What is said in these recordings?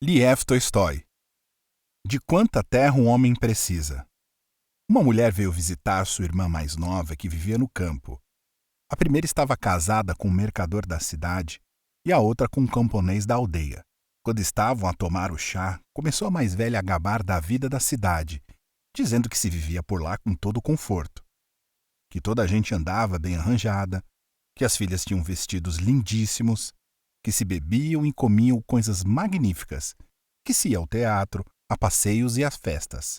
Liev Tolstói. De quanta terra um homem precisa? Uma mulher veio visitar sua irmã mais nova que vivia no campo. A primeira estava casada com um mercador da cidade e a outra com um camponês da aldeia. Quando estavam a tomar o chá, começou a mais velha a gabar da vida da cidade, dizendo que se vivia por lá com todo o conforto, que toda a gente andava bem arranjada, que as filhas tinham vestidos lindíssimos, que se bebiam e comiam coisas magníficas, que se ia ao teatro, a passeios e às festas.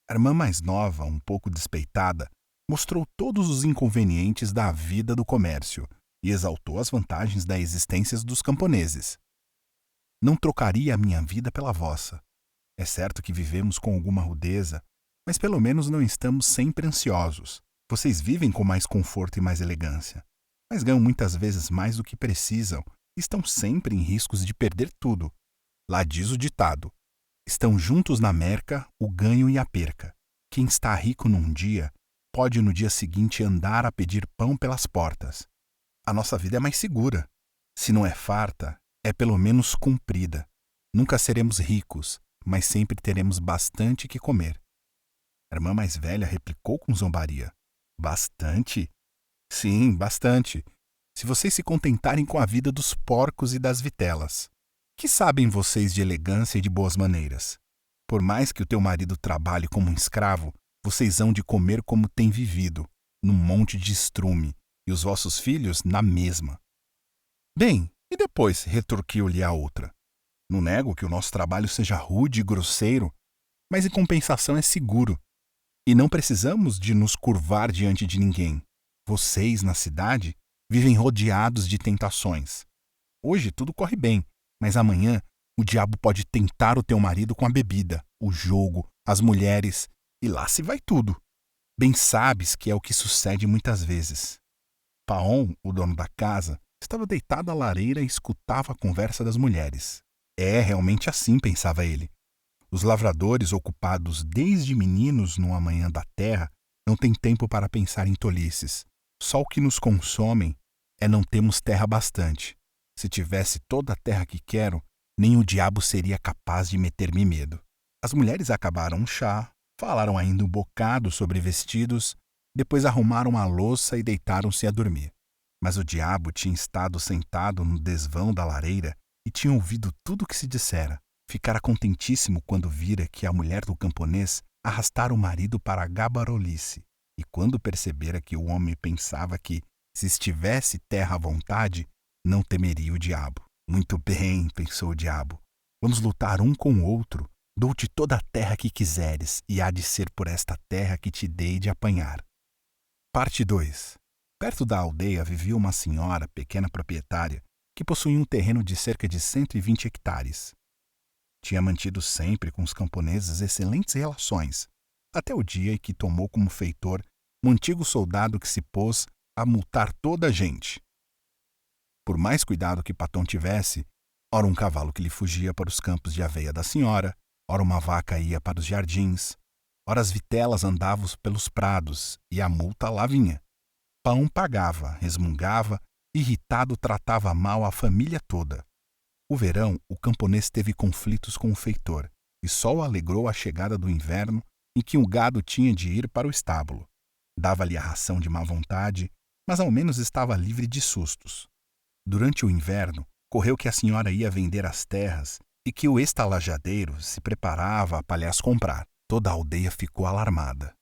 A irmã mais nova, um pouco despeitada, mostrou todos os inconvenientes da vida do comércio e exaltou as vantagens da existência dos camponeses. Não trocaria a minha vida pela vossa. É certo que vivemos com alguma rudeza, mas pelo menos não estamos sempre ansiosos. Vocês vivem com mais conforto e mais elegância, mas ganham muitas vezes mais do que precisam e estão sempre em riscos de perder tudo. Lá diz o ditado: estão juntos na merca o ganho e a perca. Quem está rico num dia, pode no dia seguinte andar a pedir pão pelas portas. A nossa vida é mais segura. Se não é farta, é pelo menos comprida. Nunca seremos ricos, mas sempre teremos bastante que comer. A irmã mais velha replicou com zombaria: bastante? Sim, bastante. Se vocês se contentarem com a vida dos porcos e das vitelas. Que sabem vocês de elegância e de boas maneiras? Por mais que o teu marido trabalhe como um escravo, vocês hão de comer como têm vivido, num monte de estrume, e os vossos filhos na mesma. Bem, e depois? Retorquiu-lhe a outra. Não nego que o nosso trabalho seja rude e grosseiro, mas em compensação é seguro. E não precisamos de nos curvar diante de ninguém. Vocês, na cidade, vivem rodeados de tentações. Hoje tudo corre bem, mas amanhã o diabo pode tentar o teu marido com a bebida, o jogo, as mulheres, e lá se vai tudo. Bem sabes que é o que sucede muitas vezes. Paon, o dono da casa, estava deitado à lareira e escutava a conversa das mulheres. É realmente assim, pensava ele. Os lavradores, ocupados desde meninos no amanhã da terra, não têm tempo para pensar em tolices. Só o que nos consomem é não termos terra bastante. Se tivesse toda a terra que quero, nem o diabo seria capaz de meter-me medo. As mulheres acabaram um chá, falaram ainda um bocado sobre vestidos, depois arrumaram a louça e deitaram-se a dormir. Mas o diabo tinha estado sentado no desvão da lareira e tinha ouvido tudo o que se dissera. Ficara contentíssimo quando vira que a mulher do camponês arrastara o marido para a gabarolice, e quando percebera que o homem pensava que, se estivesse terra à vontade, não temeria o diabo. Muito bem, pensou o diabo. Vamos lutar um com o outro. Dou-te toda a terra que quiseres, e há de ser por esta terra que te dei de apanhar. Parte 2. Perto da aldeia vivia uma senhora, pequena proprietária, que possuía um terreno de cerca de 120 hectares. Tinha mantido sempre com os camponeses excelentes relações, até o dia em que tomou como feitor um antigo soldado que se pôs a multar toda a gente. Por mais cuidado que Paton tivesse, ora um cavalo que lhe fugia para os campos de aveia da senhora, ora uma vaca ia para os jardins, ora as vitelas andavam pelos prados, e a multa lá vinha. Paon pagava, resmungava, irritado tratava mal a família toda. O verão, o camponês teve conflitos com o feitor, e só o alegrou a chegada do inverno em que o gado tinha de ir para o estábulo. Dava-lhe a ração de má vontade, mas ao menos estava livre de sustos. Durante o inverno, correu que a senhora ia vender as terras e que o estalajadeiro se preparava para lhas comprar. Toda a aldeia ficou alarmada.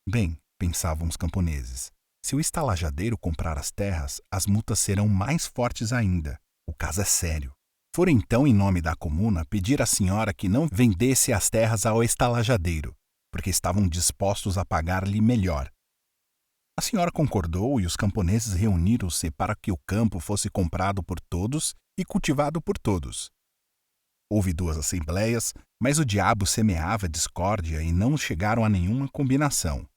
Bem, pensavam os camponeses, se o estalajadeiro comprar as terras, as multas serão mais fortes ainda. O caso é sério. Foram então, em nome da comuna, pedir à senhora que não vendesse as terras ao estalajadeiro, porque estavam dispostos a pagar-lhe melhor. A senhora concordou e os camponeses reuniram-se para que o campo fosse comprado por todos e cultivado por todos. Houve 2 assembleias, mas o diabo semeava discórdia e não chegaram a nenhuma combinação.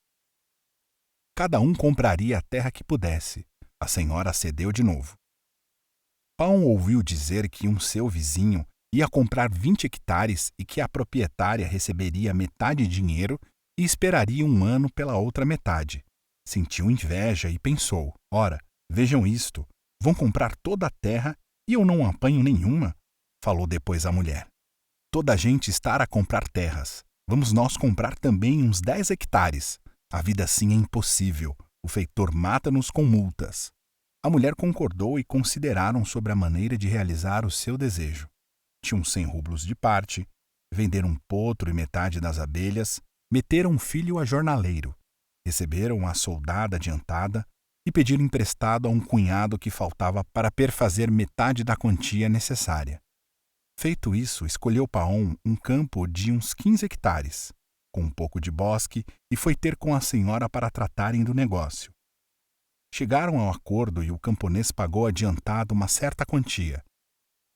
Cada um compraria a terra que pudesse. A senhora cedeu de novo. Paon ouviu dizer que um seu vizinho ia comprar 20 hectares e que a proprietária receberia metade dinheiro e esperaria um ano pela outra metade. Sentiu inveja e pensou: ora, vejam isto, vão comprar toda a terra e eu não apanho nenhuma. falou depois a mulher. Toda a gente está a comprar terras. Vamos nós comprar também uns 10 hectares. A vida assim é impossível. O feitor mata-nos com multas. A mulher concordou e consideraram sobre a maneira de realizar o seu desejo. Tinham 100 rublos de parte, venderam um potro e metade das abelhas, meteram um filho a jornaleiro, receberam a soldada adiantada e pediram emprestado a um cunhado que faltava para perfazer metade da quantia necessária. Feito isso, escolheu Paon um campo de uns 15 hectares, com um pouco de bosque, e foi ter com a senhora para tratarem do negócio. Chegaram ao acordo e o camponês pagou adiantado uma certa quantia.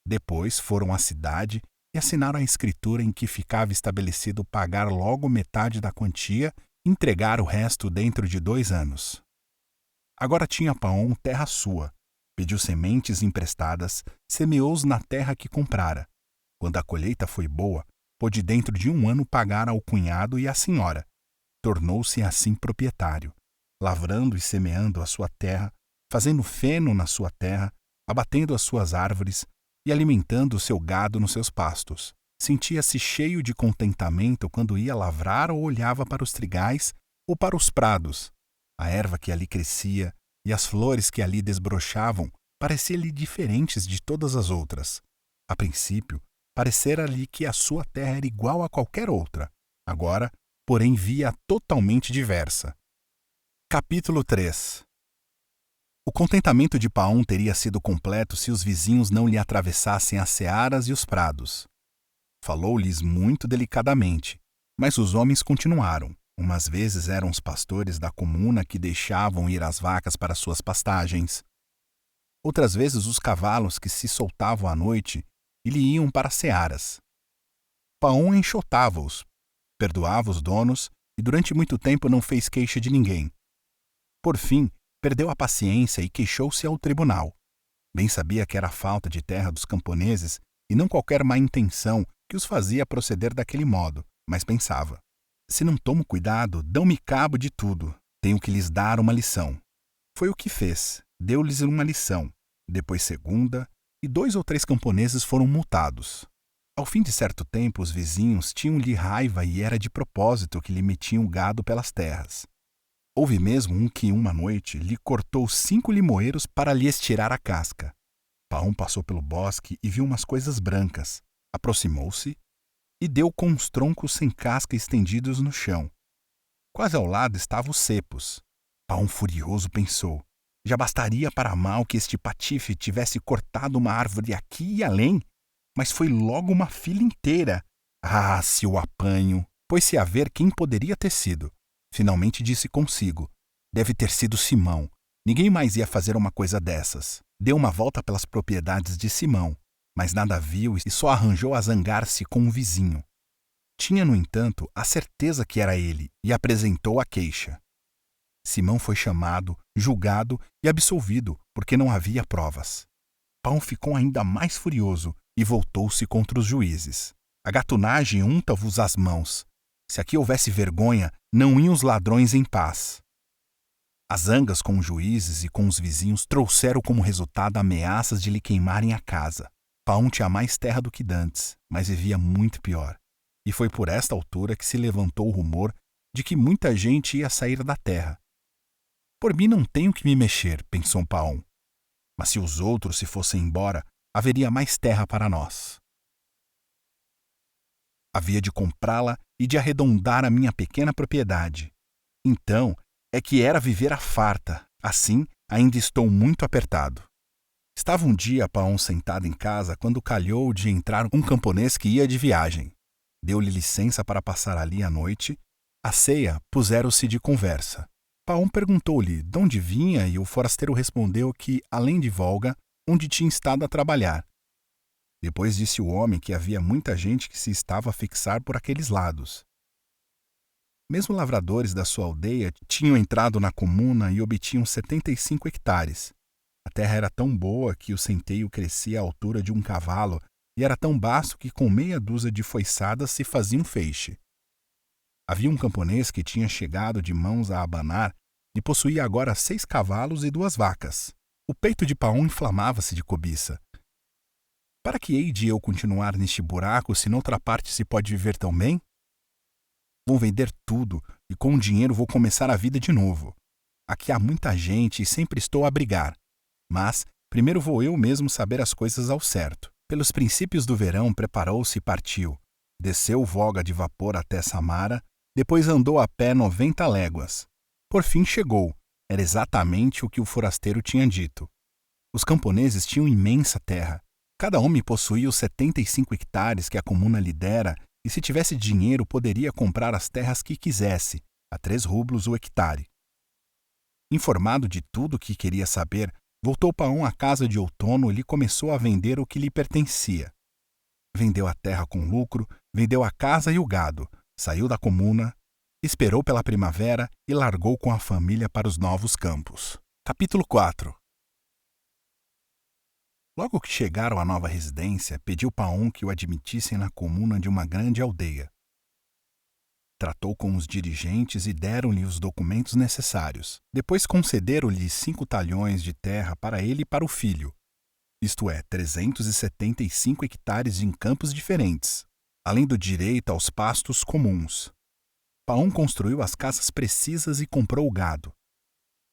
Depois foram à cidade e assinaram a escritura em que ficava estabelecido pagar logo metade da quantia e entregar o resto dentro de 2 anos. Agora tinha Paon terra sua, pediu sementes emprestadas, semeou-os na terra que comprara. Quando a colheita foi boa, pôde dentro de 1 ano pagar ao cunhado e à senhora. Tornou-se assim proprietário, lavrando e semeando a sua terra, fazendo feno na sua terra, abatendo as suas árvores e alimentando o seu gado nos seus pastos. Sentia-se cheio de contentamento quando ia lavrar ou olhava para os trigais ou para os prados. A erva que ali crescia e as flores que ali desbrochavam pareciam-lhe diferentes de todas as outras. A princípio, parecera-lhe que a sua terra era igual a qualquer outra. Agora, porém, via-a totalmente diversa. Capítulo 3. O contentamento de Paon teria sido completo se os vizinhos não lhe atravessassem as searas e os prados. Falou-lhes muito delicadamente, mas os homens continuaram. Umas vezes eram os pastores da comuna que deixavam ir as vacas para suas pastagens. Outras vezes os cavalos que se soltavam à noite e lhe iam para as searas. Paon enxotava-os, perdoava os donos e durante muito tempo não fez queixa de ninguém. Por fim, perdeu a paciência e queixou-se ao tribunal. Bem sabia que era a falta de terra dos camponeses e não qualquer má intenção que os fazia proceder daquele modo, mas pensava: se não tomo cuidado, dão-me cabo de tudo. Tenho que lhes dar uma lição. Foi o que fez. Deu-lhes uma lição, depois segunda, e 2 ou 3 camponeses foram multados. Ao fim de certo tempo, os vizinhos tinham-lhe raiva e era de propósito que lhe metiam o gado pelas terras. Houve mesmo um que, uma noite, lhe cortou 5 limoeiros para lhes tirar a casca. Paon passou pelo bosque e viu umas coisas brancas. Aproximou-se e deu com os troncos sem casca estendidos no chão. Quase ao lado estavam os cepos. Paon, furioso, pensou: já bastaria para mal que este patife tivesse cortado uma árvore aqui e além, mas foi logo uma fila inteira. Ah, se o apanho! Pôs-se a ver quem poderia ter sido. Finalmente disse consigo: deve ter sido Simão. Ninguém mais ia fazer uma coisa dessas. Deu uma volta pelas propriedades de Simão, mas nada viu e só arranjou a zangar-se com um vizinho. Tinha, no entanto, a certeza que era ele e apresentou a queixa. Simão foi chamado, julgado e absolvido, porque não havia provas. Paon ficou ainda mais furioso e voltou-se contra os juízes. A gatunagem unta-vos as mãos. Se aqui houvesse vergonha, não iam os ladrões em paz. As zangas com os juízes e com os vizinhos trouxeram como resultado ameaças de lhe queimarem a casa. Paon tinha mais terra do que dantes, mas vivia muito pior. E foi por esta altura que se levantou o rumor de que muita gente ia sair da terra. Por mim não tenho que me mexer, pensou Paon. Mas se os outros se fossem embora, haveria mais terra para nós. Havia de comprá-la e de arredondar a minha pequena propriedade. Então é que era viver à farta. Assim, ainda estou muito apertado. Estava um dia Paon sentado em casa quando calhou de entrar um camponês que ia de viagem. Deu-lhe licença para passar ali a noite. À ceia, puseram-se de conversa. Paon perguntou-lhe de onde vinha e o forasteiro respondeu que, além de Volga, onde tinha estado a trabalhar. Depois disse o homem que havia muita gente que se estava a fixar por aqueles lados. Mesmo lavradores da sua aldeia tinham entrado na comuna e obtinham 75 hectares. A terra era tão boa que o centeio crescia à altura de um cavalo e era tão baço que com meia dúzia de foiçadas se fazia um feixe. Havia um camponês que tinha chegado de mãos a abanar e possuía agora 6 cavalos e 2 vacas. O peito de Paon inflamava-se de cobiça. Para que hei de eu continuar neste buraco se noutra parte se pode viver tão bem? Vou vender tudo e com o dinheiro vou começar a vida de novo. Aqui há muita gente e sempre estou a brigar. Mas primeiro vou eu mesmo saber as coisas ao certo. Pelos princípios do verão preparou-se e partiu. Desceu voga de vapor até Samara, depois andou a pé 90 léguas. Por fim chegou. Era exatamente o que o forasteiro tinha dito. Os camponeses tinham imensa terra. Cada homem possuía os 75 hectares que a comuna lhe dera, e se tivesse dinheiro poderia comprar as terras que quisesse, a 3 rublos o hectare. Informado de tudo o que queria saber, voltou Paon à casa de outono e lhe começou a vender o que lhe pertencia. Vendeu a terra com lucro, vendeu a casa e o gado, saiu da comuna, esperou pela primavera e largou com a família para os novos campos. Capítulo 4. Logo que chegaram à nova residência, pediu Paon que o admitissem na comuna de uma grande aldeia. Tratou com os dirigentes e deram-lhe os documentos necessários. Depois concederam-lhe 5 talhões de terra para ele e para o filho, isto é, 375 hectares em campos diferentes, além do direito aos pastos comuns. Paon construiu as casas precisas e comprou o gado.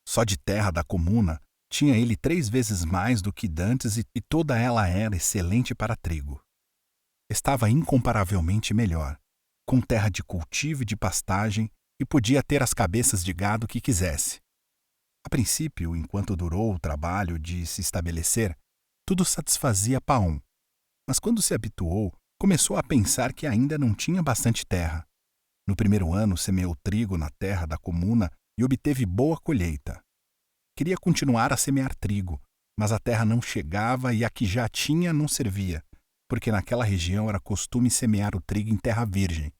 Só de terra da comuna tinha ele 3 vezes mais do que dantes e toda ela era excelente para trigo. Estava incomparavelmente melhor, com terra de cultivo e de pastagem, e podia ter as cabeças de gado que quisesse. A princípio, enquanto durou o trabalho de se estabelecer, tudo satisfazia Paon, mas quando se habituou, começou a pensar que ainda não tinha bastante terra. No primeiro ano semeou trigo na terra da comuna e obteve boa colheita. Queria continuar a semear trigo, mas a terra não chegava e a que já tinha não servia, porque naquela região era costume semear o trigo em terra virgem.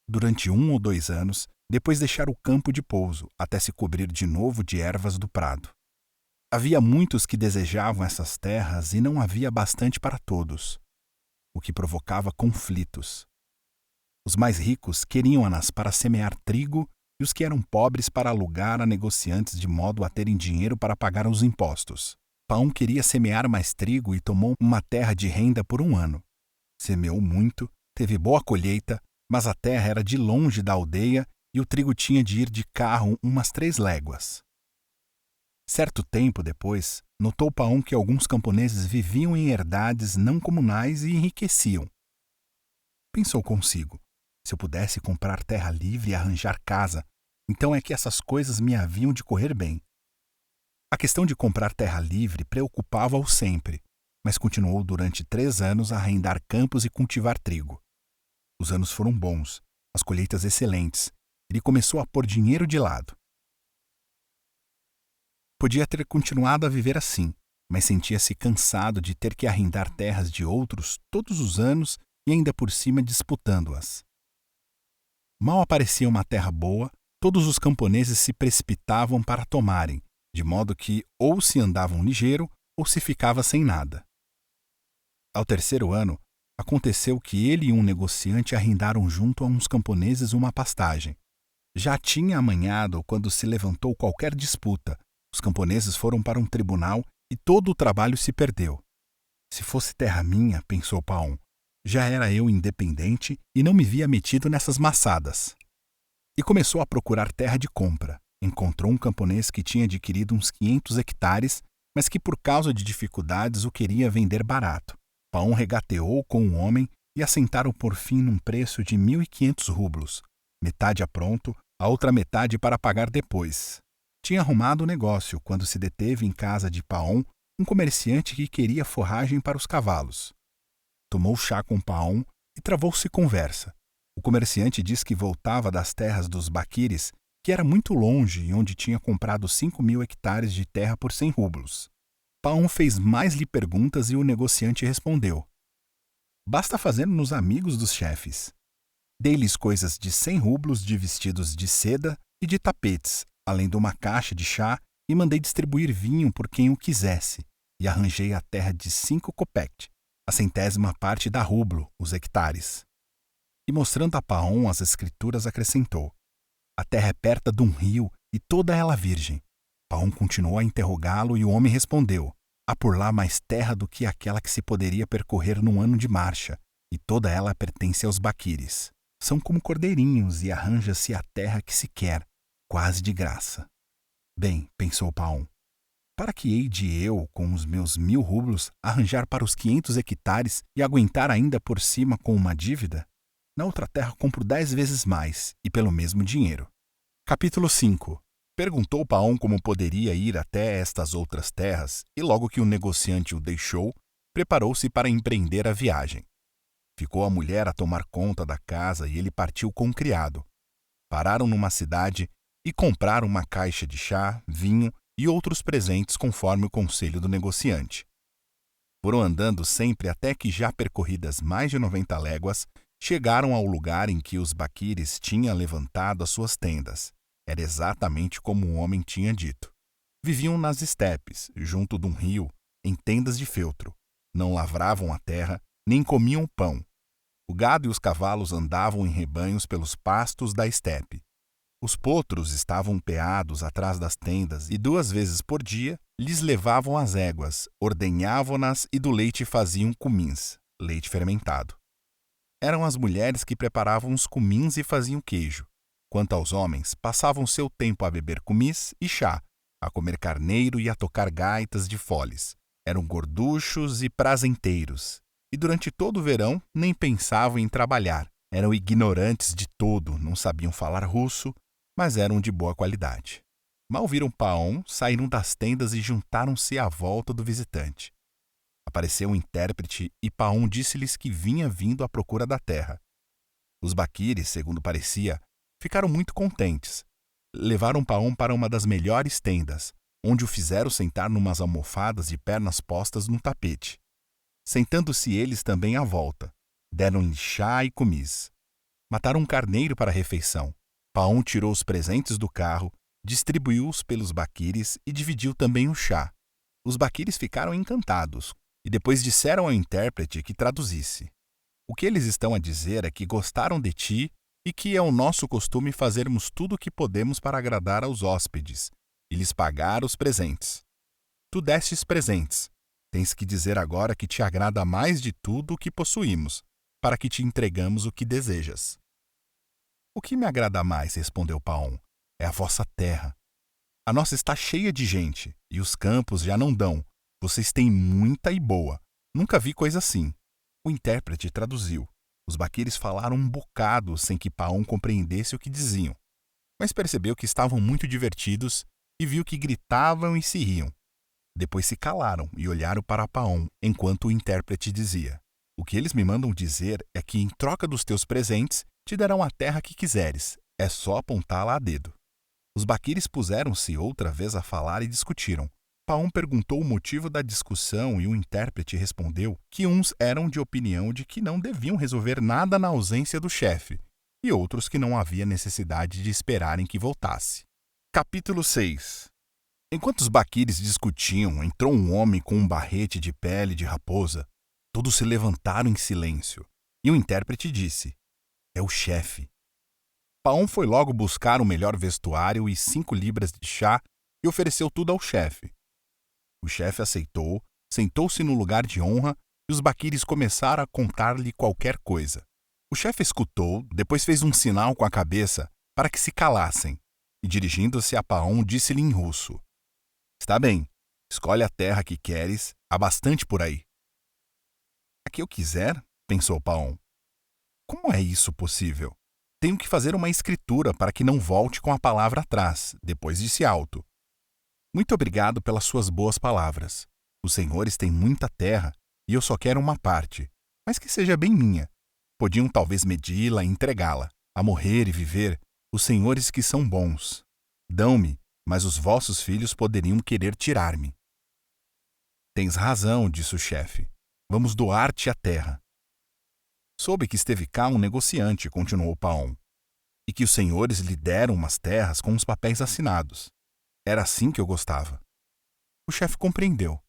Durante 1 ou 2 anos, depois deixar o campo de pouso, até se cobrir de novo de ervas do prado. Havia muitos que desejavam essas terras e não havia bastante para todos, o que provocava conflitos. Os mais ricos queriam-nas para semear trigo e os que eram pobres para alugar a negociantes de modo a terem dinheiro para pagar os impostos. Paon queria semear mais trigo e tomou uma terra de renda por 1 ano. Semeou muito, teve boa colheita, mas a terra era de longe da aldeia e o trigo tinha de ir de carro umas 3 léguas. Certo tempo depois, notou Paon que alguns camponeses viviam em herdades não comunais e enriqueciam. Pensou consigo: se eu pudesse comprar terra livre e arranjar casa, então é que essas coisas me haviam de correr bem. A questão de comprar terra livre preocupava-o sempre, mas continuou durante 3 anos a arrendar campos e cultivar trigo. Os anos foram bons, as colheitas excelentes. Ele começou a pôr dinheiro de lado. Podia ter continuado a viver assim, mas sentia-se cansado de ter que arrendar terras de outros todos os anos e ainda por cima disputando-as. Mal aparecia uma terra boa, todos os camponeses se precipitavam para tomarem, de modo que ou se andavam ligeiro ou se ficava sem nada. Ao 3º ano, aconteceu que ele e um negociante arrendaram junto a uns camponeses uma pastagem. Já tinha amanhado quando se levantou qualquer disputa. Os camponeses foram para um tribunal e todo o trabalho se perdeu. Se fosse terra minha, pensou Paon, já era eu independente e não me via metido nessas maçadas. E começou a procurar terra de compra. Encontrou um camponês que tinha adquirido uns 500 hectares, mas que por causa de dificuldades o queria vender barato. Paon regateou com o homem e assentaram por fim num preço de 1.500 rublos, metade a pronto, a outra metade para pagar depois. Tinha arrumado o negócio quando se deteve em casa de Paon um comerciante que queria forragem para os cavalos. Tomou chá com Paon e travou-se conversa. O comerciante disse que voltava das terras dos Baquires, que era muito longe e onde tinha comprado 5.000 hectares de terra por 100 rublos. Paon fez mais-lhe perguntas e o negociante respondeu: basta fazer-nos amigos dos chefes. Dei-lhes coisas de 100 rublos de vestidos de seda e de tapetes, além de uma caixa de chá, e mandei distribuir vinho por quem o quisesse, e arranjei a terra de 5 kopek, a 100ª parte da rublo, os hectares. E mostrando a Paon as escrituras, acrescentou: a terra é perto de um rio e toda ela virgem. Paon continuou a interrogá-lo e o homem respondeu: Há por lá mais terra do que aquela que se poderia percorrer num ano de marcha, e toda ela pertence aos baquires. São como cordeirinhos e arranja-se a terra que se quer, quase de graça. Bem, pensou Paon, para que hei de eu, com os meus 1000 rublos, arranjar para os 500 hectares e aguentar ainda por cima com uma dívida? Na outra terra compro 10 vezes mais, e pelo mesmo dinheiro. Capítulo 5. Perguntou Paon como poderia ir até estas outras terras, e logo que o negociante o deixou, preparou-se para empreender a viagem. Ficou a mulher a tomar conta da casa e ele partiu com o criado. Pararam numa cidade e compraram uma caixa de chá, vinho e outros presentes conforme o conselho do negociante. Foram andando sempre até que, já percorridas mais de 90 léguas, chegaram ao lugar em que os baquires tinham levantado as suas tendas. Era exatamente como o homem tinha dito. Viviam nas estepes, junto de um rio, em tendas de feltro. Não lavravam a terra, nem comiam pão. O gado e os cavalos andavam em rebanhos pelos pastos da estepe. Os potros estavam peados atrás das tendas e 2 vezes por dia lhes levavam as éguas, ordenhavam-nas e do leite faziam cumins, leite fermentado. Eram as mulheres que preparavam os cumins e faziam queijo. Quanto aos homens, passavam seu tempo a beber cumis e chá, a comer carneiro e a tocar gaitas de foles. Eram gorduchos e prazenteiros, e durante todo o verão nem pensavam em trabalhar. Eram ignorantes de todo, não sabiam falar russo, mas eram de boa qualidade. Mal viram Paon, saíram das tendas e juntaram-se à volta do visitante. Apareceu um intérprete e Paon disse-lhes que vinha vindo à procura da terra. Os baquires, segundo parecia, ficaram muito contentes. Levaram Paon para uma das melhores tendas, onde o fizeram sentar numas almofadas de pernas postas num tapete. Sentando-se eles também à volta, deram-lhe chá e cumis. Mataram um carneiro para a refeição. Paon tirou os presentes do carro, distribuiu-os pelos baquires e dividiu também o chá. Os baquires ficaram encantados e depois disseram ao intérprete que traduzisse. O que eles estão a dizer é que gostaram de ti e que é o nosso costume fazermos tudo o que podemos para agradar aos hóspedes e lhes pagar os presentes. Tu destes presentes. Tens que dizer agora que te agrada mais de tudo o que possuímos, para que te entregamos o que desejas. O que me agrada mais, respondeu Paon, é a vossa terra. A nossa está cheia de gente, e os campos já não dão. Vocês têm muita e boa. Nunca vi coisa assim. O intérprete traduziu. Os baquires falaram um bocado sem que Paon compreendesse o que diziam, mas percebeu que estavam muito divertidos e viu que gritavam e se riam. Depois se calaram e olharam para Paon, enquanto o intérprete dizia: o que eles me mandam dizer é que, em troca dos teus presentes, te darão a terra que quiseres. É só apontá-la a dedo. Os baquires puseram-se outra vez a falar e discutiram. Paon perguntou o motivo da discussão e o intérprete respondeu que uns eram de opinião de que não deviam resolver nada na ausência do chefe, e outros que não havia necessidade de esperarem que voltasse. Capítulo 6. Enquanto os baquires discutiam, entrou um homem com um barrete de pele de raposa. Todos se levantaram em silêncio, e o intérprete disse: é o chefe. Paon foi logo buscar o melhor vestuário e 5 libras de chá e ofereceu tudo ao chefe. O chefe aceitou, sentou-se no lugar de honra e os baquires começaram a contar-lhe qualquer coisa. O chefe escutou, depois fez um sinal com a cabeça para que se calassem e, dirigindo-se a Paon, disse-lhe em russo: está bem, escolhe a terra que queres, há bastante por aí. A que eu quiser? Pensou Paon. Como é isso possível? Tenho que fazer uma escritura para que não volte com a palavra atrás, depois disse alto: muito obrigado pelas suas boas palavras. Os senhores têm muita terra e eu só quero uma parte, mas que seja bem minha. Podiam talvez medi-la e entregá-la. A morrer e viver, os senhores que são bons. Dão-me, mas os vossos filhos poderiam querer tirar-me. Tens razão, disse o chefe. Vamos doar-te a terra. Soube que esteve cá um negociante, continuou Paon, e que os senhores lhe deram umas terras com os papéis assinados. Era assim que eu gostava. O chefe compreendeu.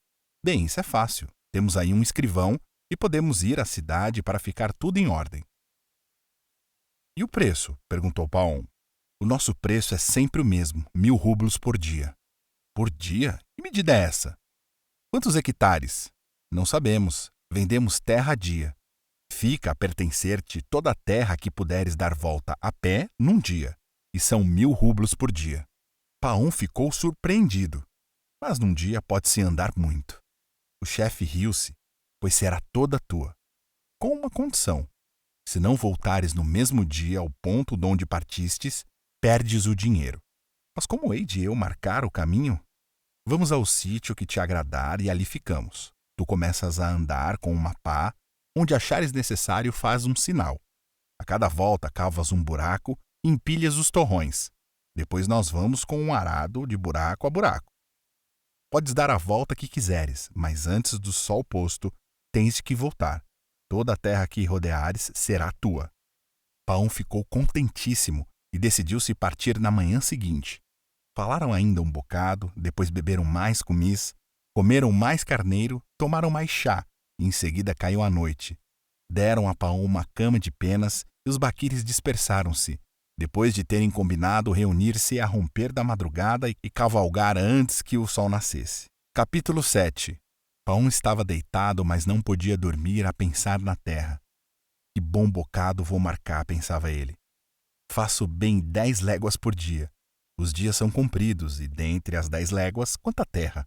Bem, isso é fácil. Temos aí um escrivão e podemos ir à cidade para ficar tudo em ordem. E o preço? Perguntou Paon. O nosso preço é sempre o mesmo, 1000 rublos por dia. Por dia? Que medida é essa? Quantos hectares? Não sabemos. Vendemos terra a dia. Fica a pertencer-te toda a terra que puderes dar volta a pé num dia, e são 1.000 rublos por dia. Paon ficou surpreendido, mas num dia pode-se andar muito. O chefe riu-se, pois será toda tua, com uma condição. Se não voltares no mesmo dia ao ponto de onde partistes, perdes o dinheiro. Mas como hei de eu marcar o caminho? Vamos ao sítio que te agradar e ali ficamos. Tu começas a andar com uma pá, onde achares necessário faz um sinal. A cada volta cavas um buraco e empilhas os torrões. Depois nós vamos com um arado de buraco a buraco. Podes dar a volta que quiseres, mas antes do sol posto, tens de que voltar. Toda a terra que rodeares será tua. Paon ficou contentíssimo e decidiu-se partir na manhã seguinte. Falaram ainda um bocado, depois beberam mais cumis, comeram mais carneiro, tomaram mais chá, e em seguida caiu a noite. Deram a Paon uma cama de penas e os baquires dispersaram-se, depois de terem combinado reunir-se a romper da madrugada e cavalgar antes que o sol nascesse. Capítulo 7. Paon estava deitado, mas não podia dormir a pensar na terra. Que bom bocado vou marcar, pensava ele. Faço bem 10 léguas por dia. Os dias são compridos, e dentre as 10 léguas, quanta terra?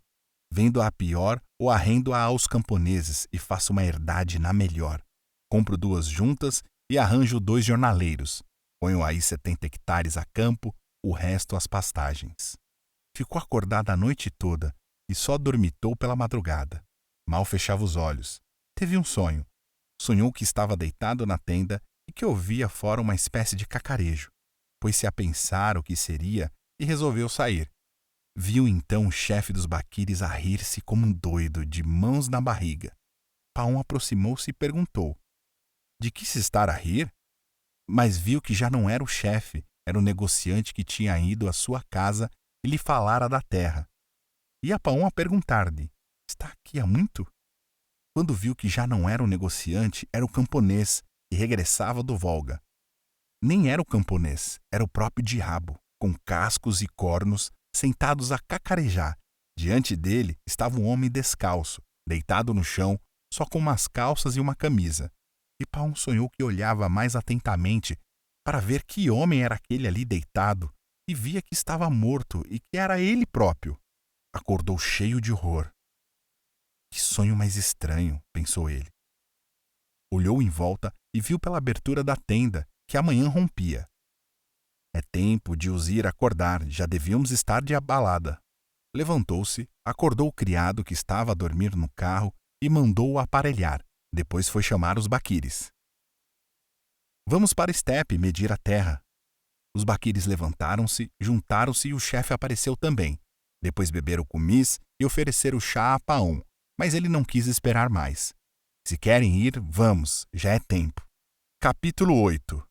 Vendo-a pior ou arrendo-a aos camponeses e faço uma herdade na melhor. Compro 2 juntas e arranjo 2 jornaleiros. Ponho aí 70 hectares a campo, o resto às pastagens. Ficou acordada a noite toda e só dormitou pela madrugada. Mal fechava os olhos. Teve um sonho. Sonhou que estava deitado na tenda e que ouvia fora uma espécie de cacarejo. Pôs-se a pensar o que seria e resolveu sair. Viu então o chefe dos baquires a rir-se como um doido, de mãos na barriga. Paon aproximou-se e perguntou: de que se estar a rir? Mas viu que já não era o chefe, era o negociante que tinha ido à sua casa e lhe falara da terra. Ia Paon a perguntar-lhe: está aqui há muito? Quando viu que já não era o negociante, era o camponês, que regressava do Volga. Nem era o camponês, era o próprio diabo, com cascos e cornos, sentados a cacarejar. Diante dele estava um homem descalço, deitado no chão, só com umas calças e uma camisa. E Paon sonhou que olhava mais atentamente para ver que homem era aquele ali deitado, e via que estava morto e que era ele próprio. Acordou cheio de horror. Que sonho mais estranho, pensou ele. Olhou em volta e viu pela abertura da tenda que a manhã rompia. É tempo de os ir acordar, já devíamos estar de abalada. Levantou-se, acordou o criado que estava a dormir no carro e mandou-o aparelhar. Depois foi chamar os baquires. Vamos para a estepe medir a terra. Os baquires levantaram-se, juntaram-se e o chefe apareceu também. Depois beberam cumis e ofereceram chá a Paon, mas ele não quis esperar mais. Se querem ir, vamos, já é tempo. Capítulo 8.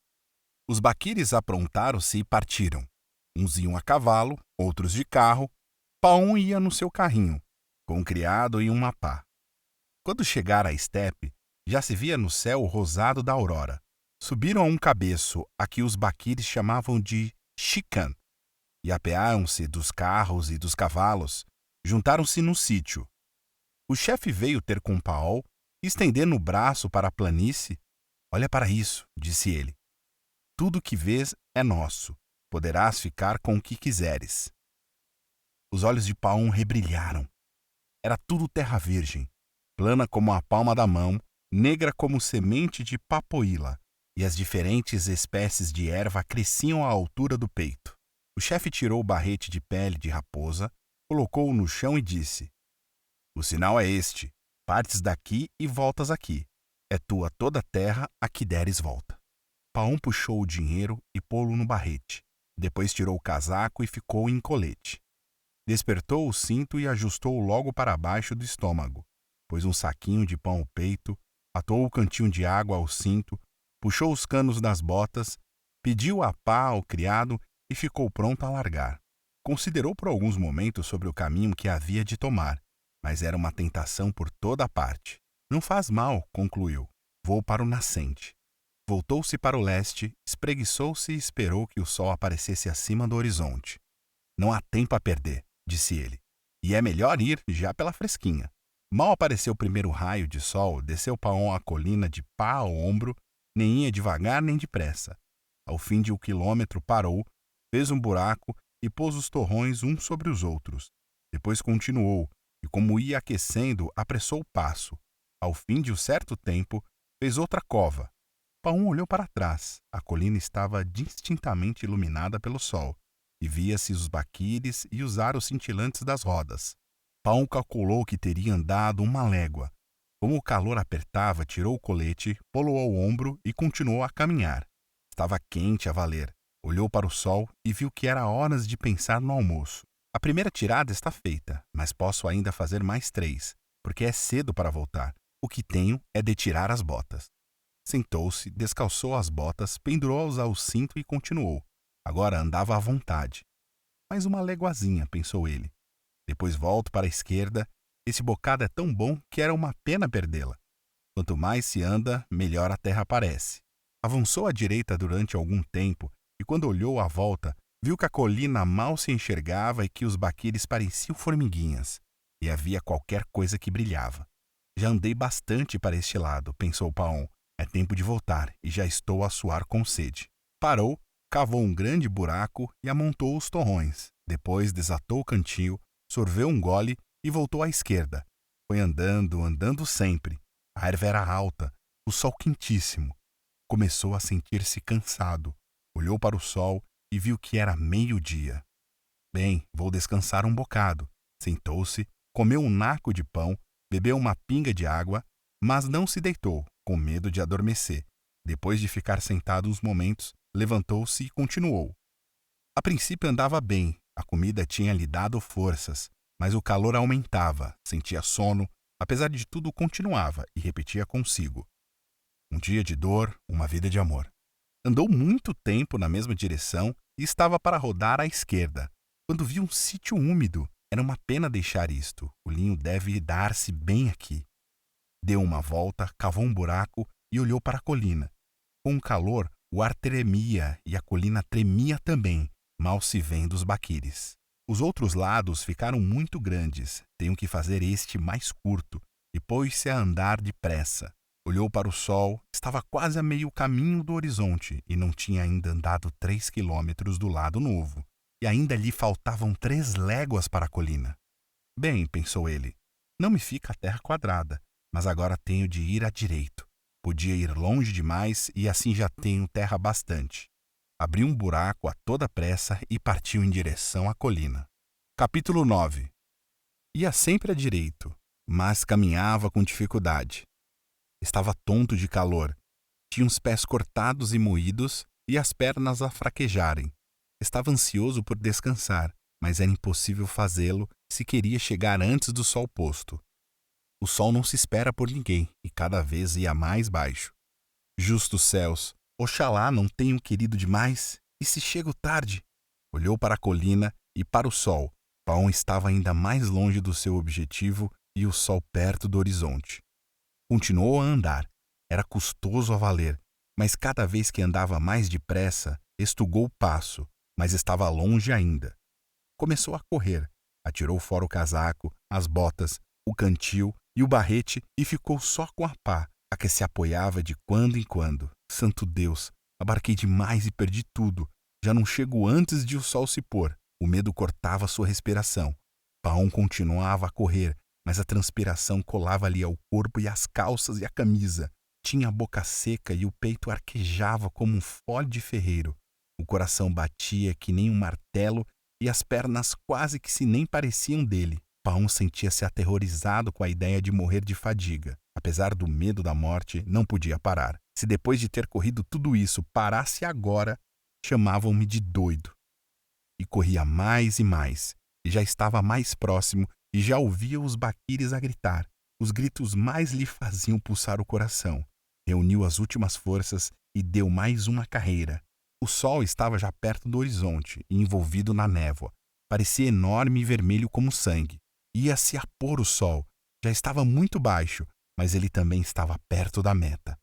Os baquires aprontaram-se e partiram. Uns iam a cavalo, outros de carro. Paon ia no seu carrinho, com um criado e uma pá. Quando chegaram à estepe, já se via no céu o rosado da aurora. Subiram a um cabeço, a que os baquires chamavam de Chican, e apearam-se dos carros e dos cavalos, juntaram-se no sítio. O chefe veio ter com Paon, estendendo o braço para a planície. Olha para isso, disse ele. Tudo que vês é nosso. Poderás ficar com o que quiseres. Os olhos de Paon rebrilharam. Era tudo terra virgem, plana como a palma da mão, negra como semente de papoila, e as diferentes espécies de erva cresciam à altura do peito. O chefe tirou o barrete de pele de raposa, colocou-o no chão e disse: o sinal é este. Partes daqui e voltas aqui. É tua toda a terra a que deres volta. Paon puxou o dinheiro e pô-lo no barrete. Depois tirou o casaco e ficou em colete. Despertou o cinto e ajustou-o logo para baixo do estômago. Pôs um saquinho de pão ao peito, atou o cantil de água ao cinto, puxou os canos das botas, pediu a pá ao criado e ficou pronto a largar. Considerou por alguns momentos sobre o caminho que havia de tomar, mas era uma tentação por toda a parte. Não faz mal, concluiu. Vou para o nascente. Voltou-se para o leste, espreguiçou-se e esperou que o sol aparecesse acima do horizonte. Não há tempo a perder, disse ele, e é melhor ir já pela fresquinha. Mal apareceu o primeiro raio de sol, desceu Paon a colina de pá ao ombro, nem ia devagar nem depressa. Ao fim de 1 quilômetro parou, fez um buraco e pôs os torrões uns sobre os outros. Depois continuou, e como ia aquecendo, apressou o passo. Ao fim de um certo tempo, fez outra cova. Paon olhou para trás. A colina estava distintamente iluminada pelo sol, e via-se os baquires e os aros cintilantes das rodas. Paon calculou que teria andado 1 légua. Como o calor apertava, tirou o colete, pô-lo ao ombro e continuou a caminhar. Estava quente a valer. Olhou para o sol e viu que era horas de pensar no almoço. A primeira tirada está feita, mas posso ainda fazer mais 3, porque é cedo para voltar. O que tenho é de tirar as botas. Sentou-se, descalçou as botas, pendurou-as ao cinto e continuou. Agora andava à vontade. Mais 1 léguazinha, pensou ele. Depois volto para a esquerda. Esse bocado é tão bom que era uma pena perdê-la. Quanto mais se anda, melhor a terra parece. Avançou à direita durante algum tempo e, quando olhou à volta, viu que a colina mal se enxergava e que os baquires pareciam formiguinhas, e havia qualquer coisa que brilhava. Já andei bastante para este lado, pensou Paon. É tempo de voltar e já estou a suar com sede. Parou, cavou um grande buraco e amontou os torrões. Depois desatou o cantil, sorveu um gole e voltou à esquerda. Foi andando, andando sempre. A erva era alta, o sol quentíssimo. Começou a sentir-se cansado. Olhou para o sol e viu que era meio-dia. Bem, vou descansar um bocado. Sentou-se, comeu um naco de pão, bebeu uma pinga de água, mas não se deitou, com medo de adormecer. Depois de ficar sentado uns momentos, levantou-se e continuou. A princípio andava bem, a comida tinha lhe dado forças, mas o calor aumentava, sentia sono, apesar de tudo continuava e repetia consigo. Um dia de dor, uma vida de amor. Andou muito tempo na mesma direção e estava para rodar à esquerda, quando viu um sítio úmido. Era uma pena deixar isto, o linho deve dar-se bem aqui. Deu uma volta, cavou um buraco e olhou para a colina. Com o calor, o ar tremia e a colina tremia também, mal se vendo os baquires. Os outros lados ficaram muito grandes, tenho que fazer este mais curto, e pôs-se a andar depressa. Olhou para o sol, estava quase a meio caminho do horizonte e não tinha ainda andado 3 quilômetros do lado novo, e ainda lhe faltavam 3 léguas para a colina. Bem, pensou ele, não me fica a terra quadrada, mas agora tenho de ir à direito. Podia ir longe demais e assim já tenho terra bastante. Abriu um buraco a toda pressa e partiu em direção à colina. Capítulo 9. Ia sempre à direito, mas caminhava com dificuldade. Estava tonto de calor. Tinha os pés cortados e moídos e as pernas a fraquejarem. Estava ansioso por descansar, mas era impossível fazê-lo se queria chegar antes do sol posto. O sol não se espera por ninguém e cada vez ia mais baixo. Justos céus, oxalá não tenham querido demais, e se chego tarde? Olhou para a colina e para o sol. Paon estava ainda mais longe do seu objetivo e o sol perto do horizonte. Continuou a andar. Era custoso a valer, mas cada vez que andava mais depressa, estugou o passo, mas estava longe ainda. Começou a correr, atirou fora o casaco, as botas, o cantil e o barrete e ficou só com a pá, a que se apoiava de quando em quando. Santo Deus, abarquei demais e perdi tudo. Já não chego antes de o sol se pôr. O medo cortava sua respiração. Paon continuava a correr, mas a transpiração colava-lhe ao corpo e às calças e à camisa. Tinha a boca seca e o peito arquejava como um fole de ferreiro. O coração batia que nem um martelo e as pernas quase que se nem pareciam dele. Paon sentia-se aterrorizado com a ideia de morrer de fadiga. Apesar do medo da morte, não podia parar. Se depois de ter corrido tudo isso parasse agora, chamavam-me de doido. E corria mais e mais, e já estava mais próximo e já ouvia os baquires a gritar. Os gritos mais lhe faziam pulsar o coração. Reuniu as últimas forças e deu mais uma carreira. O sol estava já perto do horizonte e envolvido na névoa. Parecia enorme e vermelho como sangue. Ia-se a pôr o sol. Já estava muito baixo, mas ele também estava perto da meta.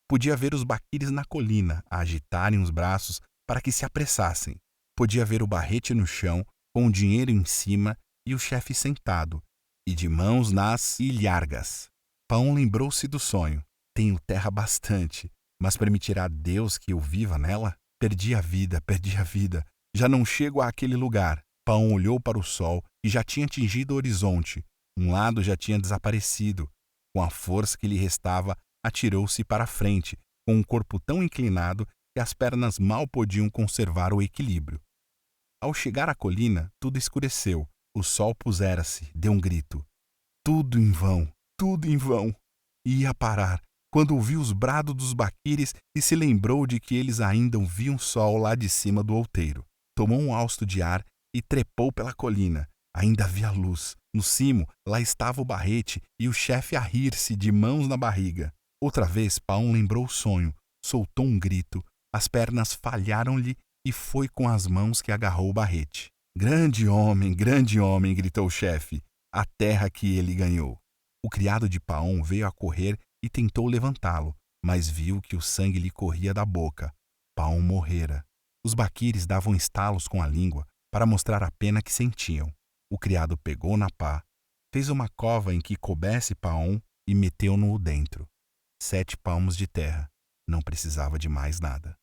Podia ver os baquires na colina a agitarem os braços para que se apressassem. Podia ver o barrete no chão, com o dinheiro em cima e o chefe sentado. e de mãos nas ilhargas. Paon lembrou-se do sonho. Tenho terra bastante, mas permitirá Deus que eu viva nela? Perdi a vida, perdi a vida. Já não chego àquele lugar. Paon olhou para o sol e já tinha atingido o horizonte. Um lado já tinha desaparecido. Com a força que lhe restava, atirou-se para a frente, com o corpo tão inclinado que as pernas mal podiam conservar o equilíbrio. Ao chegar à colina, tudo escureceu. O sol pusera-se, deu um grito. Tudo em vão, tudo em vão. Ia parar, quando ouviu os brados dos baquires e se lembrou de que eles ainda viam sol lá de cima do outeiro. Tomou um hausto de ar e trepou pela colina. Ainda havia luz. No cimo, lá estava o barrete e o chefe a rir-se de mãos na barriga. Outra vez, Paon lembrou o sonho, soltou um grito, as pernas falharam-lhe e foi com as mãos que agarrou o barrete. Grande homem, gritou o chefe, a terra que ele ganhou. O criado de Paon veio a correr e tentou levantá-lo, mas viu que o sangue lhe corria da boca. Paon morrera. Os baquires davam estalos com a língua para mostrar a pena que sentiam. O criado pegou na pá, fez uma cova em que coubesse Paon e meteu-no dentro. 7 palmos de terra. Não precisava de mais nada.